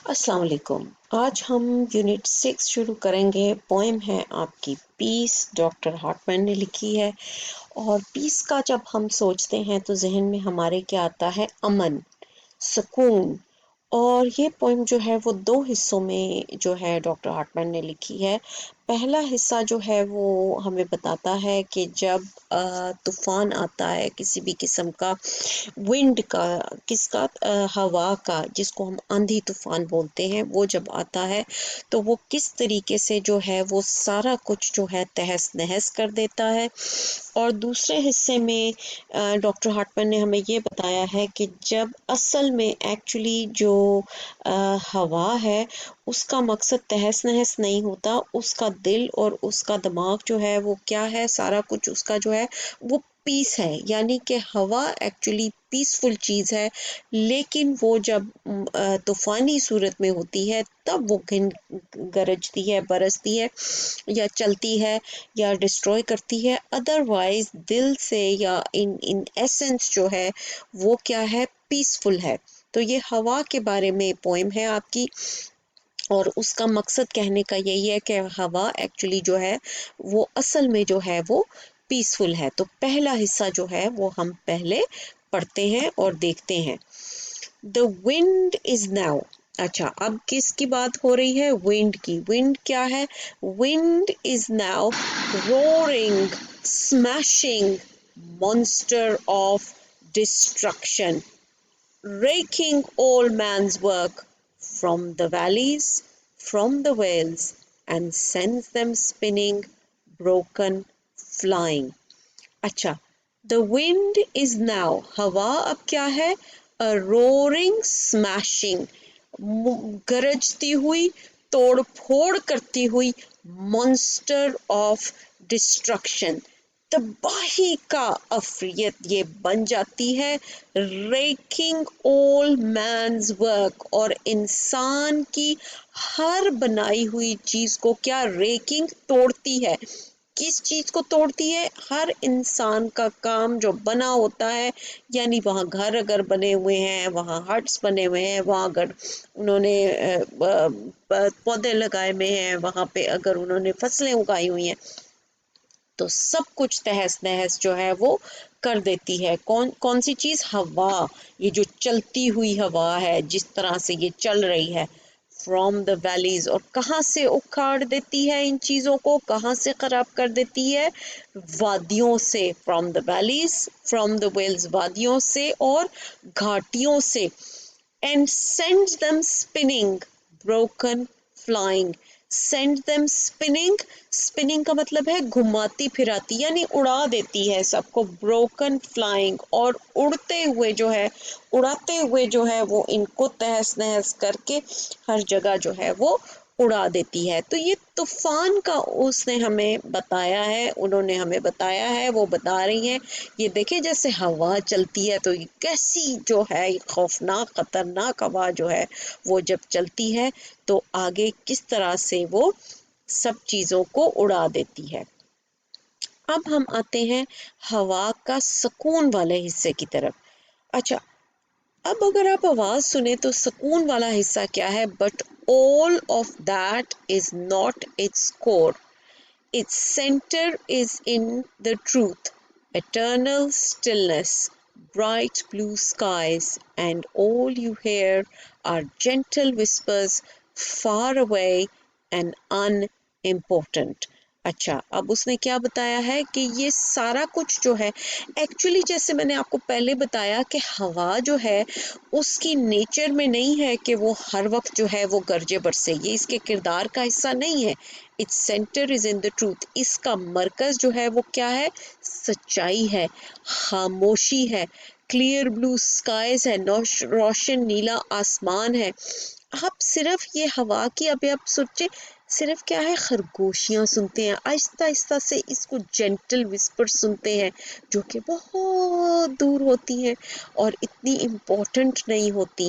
السلام علیکم. آج ہم یونٹ 6 شروع کریں گے. پوئم ہے آپ کی پیس، ڈاکٹر ہارٹمن نے لکھی ہے. اور پیس کا جب ہم سوچتے ہیں تو ذہن میں ہمارے کیا آتا ہے؟ امن، سکون. اور یہ پوئم جو ہے وہ دو حصوں میں جو ہے ڈاکٹر ہارٹمن نے لکھی ہے. پہلا حصہ جو ہے وہ ہمیں بتاتا ہے کہ جب طوفان آتا ہے کسی بھی قسم کا، ونڈ کا، کس کا، ہوا کا، جس کو ہم آندھی طوفان بولتے ہیں، وہ جب آتا ہے تو وہ کس طریقے سے جو ہے وہ سارا کچھ جو ہے تہس نہس کر دیتا ہے. اور دوسرے حصے میں ڈاکٹر ہارٹمن نے ہمیں یہ بتایا ہے کہ جب اصل میں ایکچولی جو ہوا ہے اس کا مقصد تہس نہس نہیں ہوتا، اس کا دل اور اس کا دماغ جو ہے وہ کیا ہے، سارا کچھ اس کا جو ہے وہ پیس ہے. یعنی کہ ہوا ایکچولی پیسفل چیز ہے، لیکن وہ جب طوفانی صورت میں ہوتی ہے تب وہ گرجتی ہے، برستی ہے، یا چلتی ہے، یا ڈسٹروائے کرتی ہے. ادروائز دل سے یا ان ایسنس جو ہے وہ کیا ہے، پیسفل ہے. تو یہ ہوا کے بارے میں پوئم ہے آپ کی، اور اس کا مقصد کہنے کا یہی ہے کہ ہوا ایکچولی جو ہے وہ اصل میں جو ہے وہ پیسفل ہے. تو پہلا حصہ جو ہے وہ ہم پہلے پڑھتے ہیں اور دیکھتے ہیں. The wind is now. اچھا، اب کس کی بات ہو رہی ہے؟ ونڈ کی. ونڈ کیا ہے؟ Wind is now roaring, smashing, monster of destruction, raking all man's work from the valleys, from the vales, and sends them spinning, broken, flying. اچھا، the wind is now. ہوا اب کیا ہے؟ a roaring, smashing. گرجتی ہوئی، توڑ پھوڑ کرتی ہوئی، monster of destruction. تباہی کا افریت یہ بن جاتی ہے. raking all man's work. اور انسان کی ہر بنائی ہوئی چیز کو کیا؟ ریکنگ، توڑتی ہے. کس چیز کو توڑتی ہے؟ ہر انسان کا کام جو بنا ہوتا ہے. یعنی وہاں گھر اگر بنے ہوئے ہیں، وہاں ہٹس بنے ہوئے ہیں، وہاں اگر انہوں نے پودے لگائے ہوئے ہیں، وہاں پہ اگر انہوں نے فصلیں اگائی ہوئی ہیں، تو سب کچھ تہس نہس جو ہے وہ کر دیتی ہے. کون سی چیز؟ ہوا. یہ جو چلتی ہوئی ہوا ہے، جس طرح سے یہ چل رہی ہے. From the valleys. اور کہاں سے اکھاڑ دیتی ہے ان چیزوں کو، کہاں سے خراب کر دیتی ہے؟ وادیوں سے. From the valleys, from the valleys, وادیوں سے اور گھاٹیوں سے. And send them spinning, broken, flying. Send them spinning. Spinning کا مطلب ہے گھماتی پھراتی، یعنی اڑا دیتی ہے سب کو. Broken, flying. اور اڑتے ہوئے جو ہے، اڑاتے ہوئے جو ہے وہ ان کو تہس نہس کر کے ہر جگہ جو ہے وہ اڑا دیتی ہے. تو یہ طوفان کا اس نے ہمیں بتایا ہے، انہوں نے ہمیں بتایا ہے، وہ بتا رہی ہیں. یہ دیکھیں جیسے ہوا چلتی ہے تو یہ کیسی جو ہے خوفناک، خطرناک ہوا جو ہے وہ جب چلتی ہے تو آگے کس طرح سے وہ سب چیزوں کو اڑا دیتی ہے. اب ہم آتے ہیں ہوا کا سکون والے حصے کی طرف. اچھا، اب اگر آپ آواز سنیں تو سکون والا حصہ کیا ہے؟ But all of that is not its core. Its center is in the truth, eternal stillness, bright blue skies, and all you hear are gentle whispers far away and unimportant. اچھا، اب اس نے کیا بتایا ہے کہ یہ سارا کچھ جو ہے ایکچولی، جیسے میں نے آپ کو پہلے بتایا کہ ہوا جو ہے اس کی نیچر میں نہیں ہے کہ وہ ہر وقت جو ہے وہ گرجے برسے، یہ اس کے کردار کا حصہ نہیں ہے. It's centre is in the truth. اس کا مرکز جو ہے وہ کیا ہے؟ سچائی ہے، خاموشی ہے. کلیئر بلو اسکائز ہے، روشن نیلا آسمان ہے. آپ صرف یہ ہوا کی ابھی آپ سوچے، صرف کیا ہے؟ خرگوشیاں سنتے ہیں، آہستہ آہستہ سے اس کو جینٹل وسپر سنتے ہیں جو کہ بہت دور ہوتی ہیں اور اتنی امپورٹنٹ نہیں ہوتی.